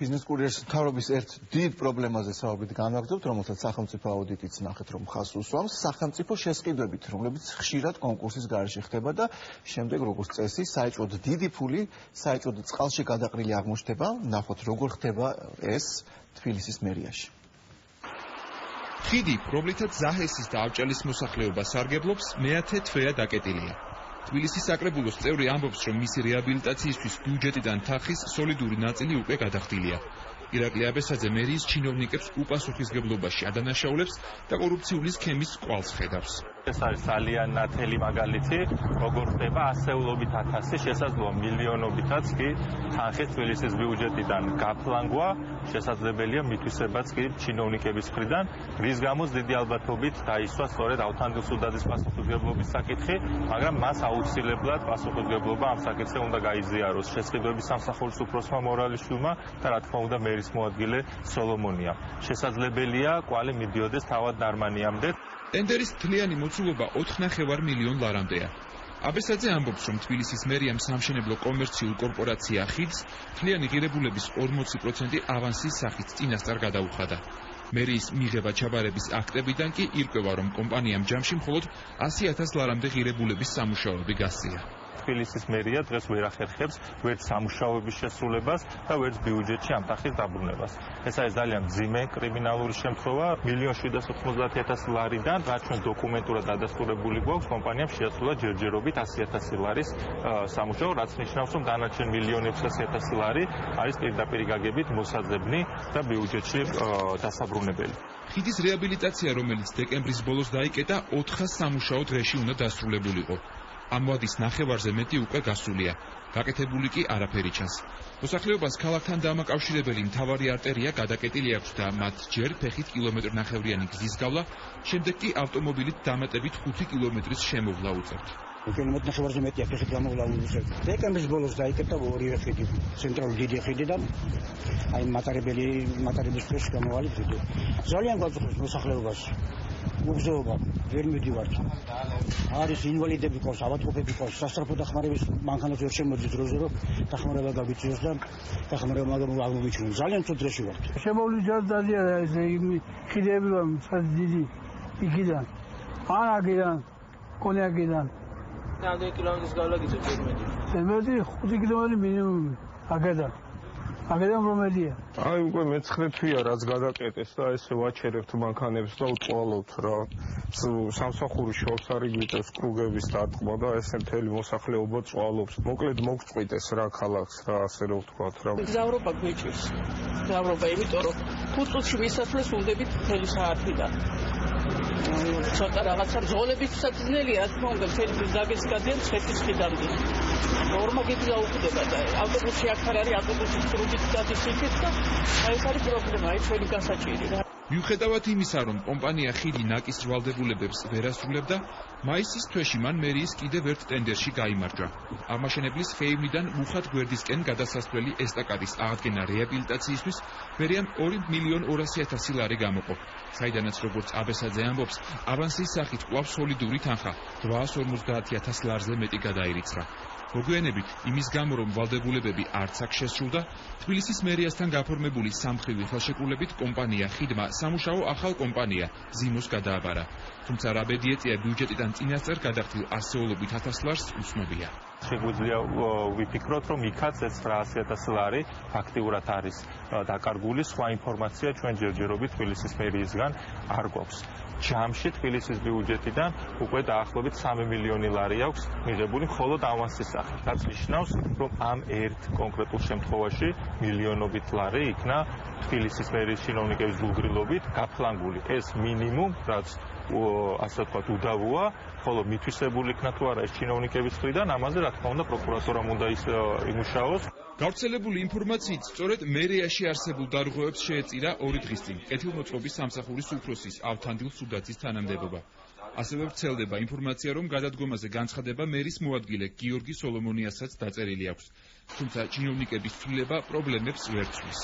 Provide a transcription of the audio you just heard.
Business Courier-ის მთავრობის ერთ დიდ პრობლემაზე საუბრით განვაგრძობთ, რომელსაც სახელმწიფო აუდიტიც ნახეთ, რომ ხაზს უსვამს, სახელმწიფო შესყიდვებით, რომლებიც ხშირად კონკურსის გარეშე ხდება და შემდეგ როგორც წესი, საეჭვოდ დიდი ფული, საეჭვოდ წყალში გადაყრილი აღმოჩნდება, ნახოთ როგორ ხდება ეს თბილისის მერიაში. ხიდი, რომლითაც ზაჰესის და ავჭალის მოსახლეობა სარგებლობს, მეათე თვეა დაკეტილია. თბილისის საკრებულოს წევრი ამბობს, რომ მისი რეაბილიტაციისთვის ბიუჯეტიდან თანხის სოლიდური ნაწილი უკვე გადახდილია. ირაკლი აბესაძე მერიის ჩინოვნიკებს უპასუხისმგებლობაში ადანაშაულებს და კორუფციული სქემის კვალს ხედავს. ეს არის ძალიან ნათელი მაგალითი, როგორ ხდება ასეულობით ათასი, შესაძლოა მილიონობითაც კი თანხის თბილისის ბიუჯეტიდან გაფლანგვა, შესაძლებელია მითვისებაც კი ჩინოვნიკების მხრიდან, რის გამოც დიდი ალბათობით დაისვა სწორედ ავთანდილ სუდაძის პასუხისმგებლობის საკითხი, მაგრამ მას აუცილებლად პასუხისმგებლობა ამ საკითხზე უნდა გაიზიაროს შესყიდვების სამსახურის უფროსმა მორალიშვილმა და რა თქმა უნდა მერის მოადგილე სოლომონიამ. შესაძლებელია კვალი მიდიოდეს თავად ნარმანიამდე. ტენდერის თლიანი მოცულობა 4,5 მილიონ ლარამდეა. აბესაძე ამბობს, რომ თბილისის მერიამ სამშენებლო კომერციულ კორპორაცია ხიდს თლიანი ღირებულების 40% ავანსის სახით წინასწარ გადაუხადა. მერიის მიღება ჩაბარების აქტებიდან კი ირკვევა, რომ კომპანიამ ჯამში მხოლოდ 100,000 ლარამდე ღირებულების სამუშაოები გასწია. თბილისის მერია დღეს ვერ ახერხებს ვერც სამუშაოების შესრულებას და ვერც ბიუჯეტში ამ თანხის დაბრუნებას. ეს არის ძალიან მძიმე კრიმინალური შემთხვევა. 1,790,000 ლარიდან, რაც ჩვენ დოკუმენტურად დადასტურებული გვაქვს, კომპანიამ შეასრულა ჯერჯერობით 100,000 ლარის სამუშაო, რაც ნიშნავს, რომ დანარჩენ 1,600,000 ლარი არის პირდაპირ გაგებით მოსაძებნი და ბიუჯეტში დასაბრუნებელი. ხიდის რეაბილიტაცია, რომელიც დეკემბრის ბოლოს დაიკეტა, 400 სამუშაო დღეში უნდა დასრულებულიყო. ამ ვადის ნახევარზე მეტი უკვე გასულია. გაკეთებული კი არაფერი ჩანს. მოსახლეობას ქალაქთან დამაკავშირებელი მთავარი არტერია გადაკეტილი აქვს და მათ ჯერ ფეხით კილომეტრნახევრიანი გზის გავლა, შემდეგ კი ავტომობილით დამატებით 5 კილომეტრის შემოვლა უწევთ. კილომეტრნახევარზე მეტია ფეხით გამოვლა უწევთ. დეკემბრის ბოლოს დაიკეტა ორივე ხიდი, ცენტრალური დიდი ხიდი და აი მატარების დროს გამოვალი ხიდი. ძალიან გვაწუხებს მოსახლეობას. უგზოობა ვერ მივდივართ. არის ინვალიდები ყავს, ავადმყოფები ყავს, სასწრაფო დახმარების მანქანას ვერ შემოძით დროზე, რომ დახმარება გავიწიოს და დახმარება აღმოვიჩინოს. ძალიან ცუდ დროში ვართ. შემოვლით ძალიან ეს ხიდები ვარ დიდი იქიდან. ანაგიდან, კონიაკიდან. რამდენი კილომეტრის გავლა გიწევთ მეტი? მეტი 5 კილომეტრი მინიმუმი. აქედან რომელია? აი უკვე მე-9 თვეა რაც გადაკეტეს და ესე ვაჩერებთ მანქანებს და უწყვალობთ რა. სამსახურის შორს არის გვიწევს კრუგების დატყმა და ესე მთელი მოსახლეობა წვალობს. მოკლედ მოგწყვიტეს რა ქალაქს რა ასე რომ ვთქვათ რა. გზავრობა გვიჭირს. გზავრობა, იმიტომ რომ 5 წუთში მისასვლეს უნდებით მთელი საათიდან. ცოტა რაღაცა ბრძოლებისთვისაც ძნელია, რა თქმა უნდა, მთელი დღის დაგესკადიან ცხეთის ხიდამდე. ორმაგით გაუხდება და ავტობუსი აქ არ არის, ავტობუსი სრულად გადის იქით და აი ეს არის პრობლემა, აი ჩვენი გასაჭირი რა. მიუხედავად იმისა, რომ კომპანია ხიდი ნაკის ჯვალდებულებებს ვერ ასრულებდა, მაისის თვეში მან მერიის კიდევ ერთ ტენდერში გაიმარჯვა. აღმაშენებლის ხეივნიდან მუხად გვერდისკენ გადასასვლელი ესტაკადის აღდგენა რეაბილიტაციისთვის მერიამ 2,200,000 ლარი გამოყო. საიდანაც როგორც აბესაძე ამბობს, ავანსის სახით კვლავ სოლიდური თანხა 850,000 ლარზე მეტი გადაირიცხა. მოგვიანებით, იმის გამო, რომ ვალდებულებები არც აქ შესრულდა, თბილისის მერიასთან გაფორმებული სამმხრივი ხელშეკრულებით კომპანია ხიდმა სამუშაო ახალ კომპანია ზიმოს გადააბარა. თუმცა რა ბედიეტია ბიუჯეტიდან წინასწარ გადახდილ ასეულობით 1000 ლარს უცნობია. შეგვიძლია ვიფიქროთ, რომ იქაც ეს 900,000 ლარი ფაქტიურად არის დაკარგული, სხვა ინფორმაცია ჩვენ ჯერჯერობით თბილისის მერიისგან არ გვაქვს. ჯამში თბილისის ბიუჯეტიდან უკვე დაახლოებით 3 მილიონი ლარი აქვს მიღებული მხოლოდ ავანსის სახით, რაც ნიშნავს, რომ ამ ერთ კონკრეტულ შემთხვევაში მილიონობით ლარი იქნა თბილისის მერიის ჩინოვნიკების გულგრილობით გაფლანგული. ეს მინიმუმ, რაც ასე ვთქვათ, უდავოა, ხოლო მითვისებული იქნა თუ არა ეს ჩინოვნიკების მხრიდან, ამაზე რა თქმა უნდა პროკურატურამ უნდა იმუშაოს. გავრცელებული ინფორმაციით, სწორედ მერიაში არსებულ დარღვევებს შეეწირა 2 დღის წინ კეთილმოწყობის სამსახურის უფროსის ავთანდილ სუდაძის თანამდებობა. ასევე ვრცელდება ინფორმაცია, რომ გადადგომაზე განცხადება მერის მოადგილე გიორგი სოლომონიასაც დაწერილი აქვს. თუმცა ჩინოვნიკების ცვლილება პრობლემებს ვერ ცვლის.